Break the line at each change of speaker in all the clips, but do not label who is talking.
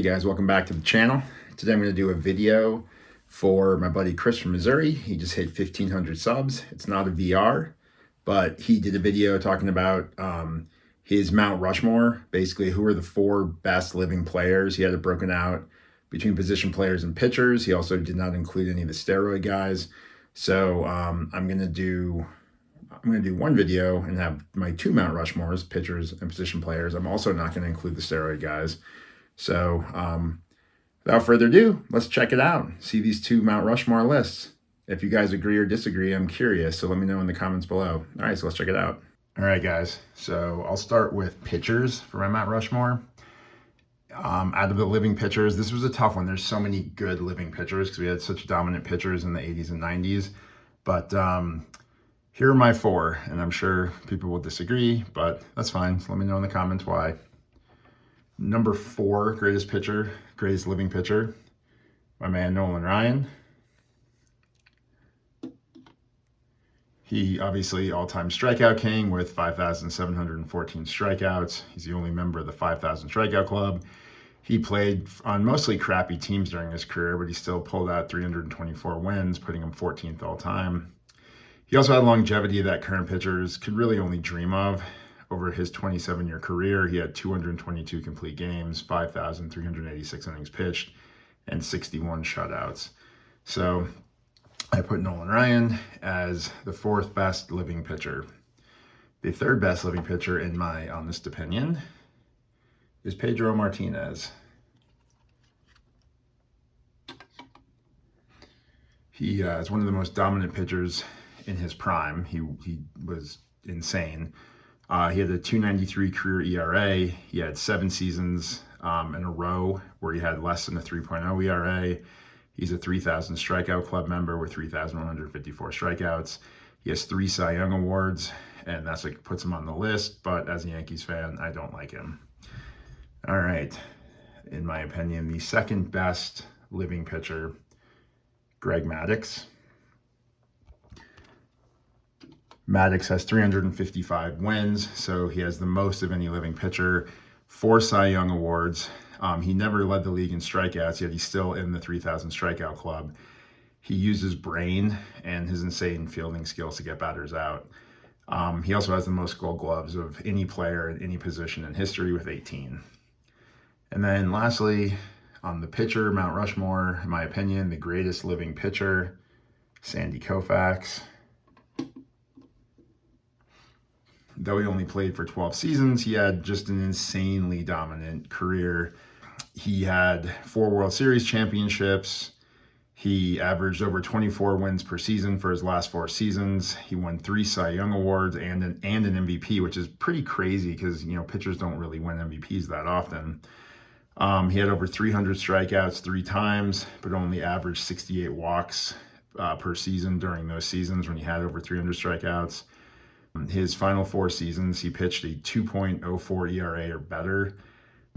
guys, welcome back to the channel. Today I'm going to do a video for my buddy Chris from Missouri. He just hit 1,500 subs. It's not a VR, but he did a video talking about his Mount Rushmore, basically who are the 4 best living players. He had it broken out between position players and pitchers. He also did not include any of the steroid guys. So I'm going to do one video and have my 2 Mount Rushmores, pitchers and position players. I'm also not going to include the steroid guys. So without further ado, let's check it out. See these 2 Mount Rushmore lists. If you guys agree or disagree, I'm curious. So let me know in the comments below. All right, so let's check it out. All right, guys. So I'll start with pitchers for my Mount Rushmore. Out of the living pitchers, this was a tough one. There's so many good living pitchers because we had such dominant pitchers in the 80s and 90s. But here are my 4, and I'm sure people will disagree, but that's fine. So let me know in the comments why. Number 4, greatest living pitcher, my man Nolan Ryan. He obviously all-time strikeout king with 5,714 strikeouts. He's the only member of the 5,000 strikeout club. He played on mostly crappy teams during his career, but he still pulled out 324 wins, putting him 14th all-time. He also had longevity that current pitchers could really only dream of. Over his 27-year career, he had 222 complete games, 5,386 innings pitched, and 61 shutouts. So I put Nolan Ryan as the 4th best living pitcher. The 3rd best living pitcher, in my honest opinion, is Pedro Martinez. He is one of the most dominant pitchers in his prime. He was insane. He had a 2.93 career ERA. He had 7 seasons in a row where he had less than a 3.0 ERA. He's a 3,000 strikeout club member with 3,154 strikeouts. He has 3 Cy Young awards, and that's what puts him on the list. But as a Yankees fan, I don't like him. All right. In my opinion, the 2nd best living pitcher, Greg Maddux. Maddux has 355 wins, so he has the most of any living pitcher. 4 Cy Young awards. He never led the league in strikeouts, yet he's still in the 3,000 strikeout club. He uses brain and his insane fielding skills to get batters out. He also has the most Gold Gloves of any player in any position in history with 18. And then lastly, on the pitcher, Mount Rushmore, in my opinion, the greatest living pitcher, Sandy Koufax. Though he only played for 12 seasons, he had just an insanely dominant career. He had 4 World Series championships. He averaged over 24 wins per season for his last 4 seasons. He won 3 Cy Young awards and an MVP, which is pretty crazy because, you know, pitchers don't really win MVPs that often. He had over 300 strikeouts 3 times, but only averaged 68 walks per season during those seasons when he had over 300 strikeouts. His final 4 seasons, he pitched a 2.04 ERA or better.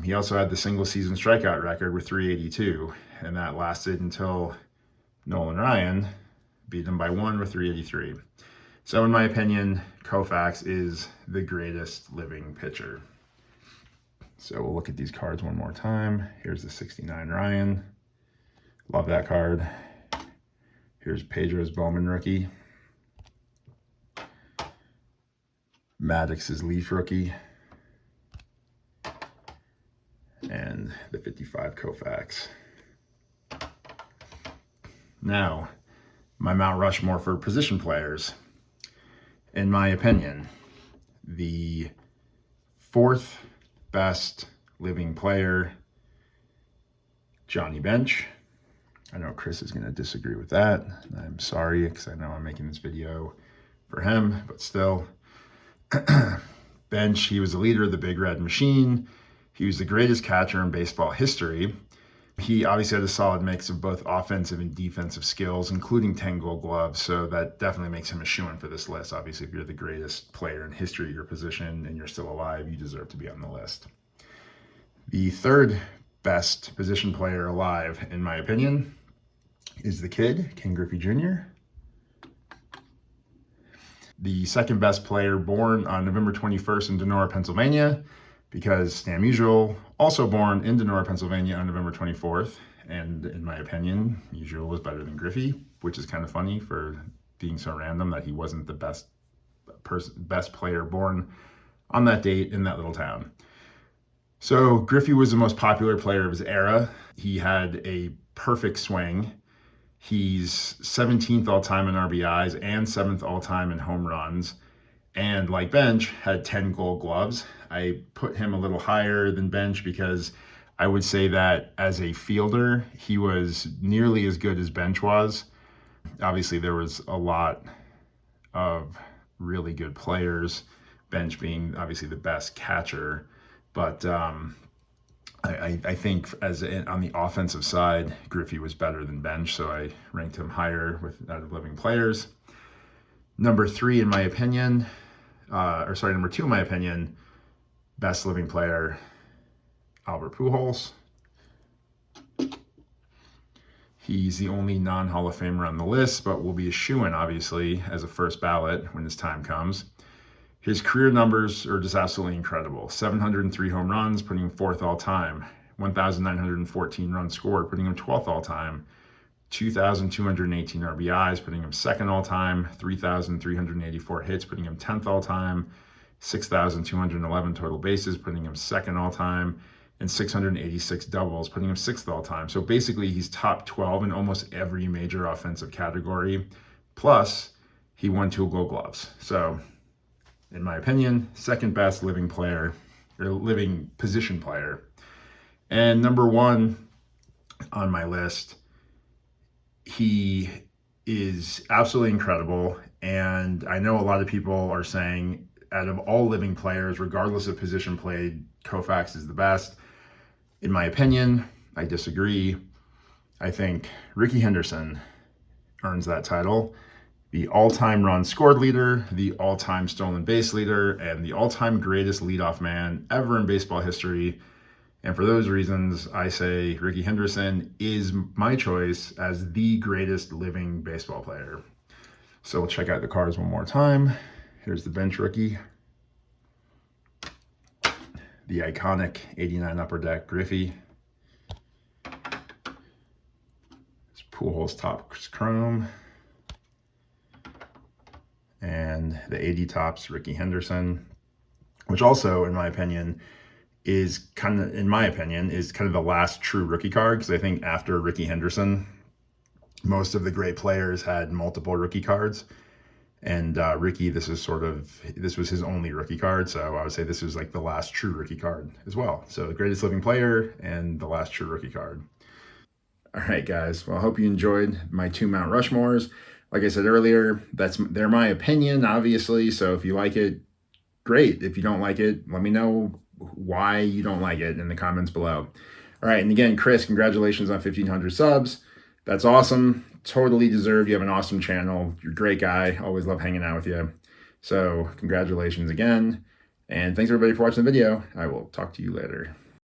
He also had the single season strikeout record with 382, and that lasted until Nolan Ryan beat him by 1 with 383. So in my opinion, Koufax is the greatest living pitcher. So we'll look at these cards one more time. Here's the 69 Ryan. Love that card. Here's Pedro's Bowman rookie. Maddox's Leaf rookie, and the 55 Koufax. Now, my Mount Rushmore for position players. In my opinion, the 4th best living player, Johnny Bench. I know Chris is going to disagree with that. I'm sorry because I know I'm making this video for him, but still. Bench, he was the leader of the Big Red Machine. He was the greatest catcher in baseball history. He obviously had a solid mix of both offensive and defensive skills, including 10 Gold Gloves, so that definitely makes him a shoo-in for this list. Obviously, if you're the greatest player in history of your position and you're still alive, you deserve to be on the list. The 3rd best position player alive, in my opinion, is the kid, Ken Griffey Jr. The 2nd best player born on November 21st in Donora, Pennsylvania, because Stan Musial, also born in Denora, Pennsylvania on November 24th, and in my opinion, Musial was better than Griffey, which is kind of funny for being so random that he wasn't the best player born on that date in that little town. So Griffey was the most popular player of his era. He had a perfect swing. He's 17th all-time in RBIs and 7th all-time in home runs. And like Bench, had 10 gold gloves. I put him a little higher than Bench because I would say that as a fielder, he was nearly as good as Bench was. Obviously, there was a lot of really good players, Bench being obviously the best catcher. But I think on the offensive side, Griffey was better than Bench, so I ranked him higher out of living players. Number two, in my opinion, best living player, Albert Pujols. He's the only non-Hall of Famer on the list, but will be a shoo-in, obviously, as a first ballot when his time comes. His career numbers are just absolutely incredible. 703 home runs, putting him 4th all-time. 1,914 runs scored, putting him 12th all-time. 2,218 RBIs, putting him 2nd all-time. 3,384 hits, putting him 10th all-time. 6,211 total bases, putting him 2nd all-time. And 686 doubles, putting him 6th all-time. So basically, he's top 12 in almost every major offensive category. Plus, he won 2 Gold Gloves. So, in my opinion, second best living player, or living position player. And number 1 on my list, he is absolutely incredible. And I know a lot of people are saying, out of all living players, regardless of position played, Koufax is the best. In my opinion, I disagree. I think Rickey Henderson earns that title. The all-time runs scored leader, the all-time stolen base leader, and the all-time greatest leadoff man ever in baseball history. And for those reasons, I say Rickey Henderson is my choice as the greatest living baseball player. So we'll check out the cards one more time. Here's the bench rookie. The iconic 89 Upper Deck Griffey. Pujols Topps Chrome. And the 80 Topps Rickey Henderson, which also, in my opinion, is kind of the last true rookie card, because I think after Rickey Henderson, most of the great players had multiple rookie cards. And Rickey, this was his only rookie card, so I would say this was like the last true rookie card as well. So the greatest living player and the last true rookie card. All right, guys. Well, I hope you enjoyed my 2 Mount Rushmores. Like I said earlier, they're my opinion, obviously. So if you like it, great. If you don't like it, let me know why you don't like it in the comments below. All right, and again, Chris, congratulations on 1,500 subs. That's awesome. Totally deserved. You have an awesome channel. You're a great guy. Always love hanging out with you. So congratulations again. And thanks everybody for watching the video. I will talk to you later.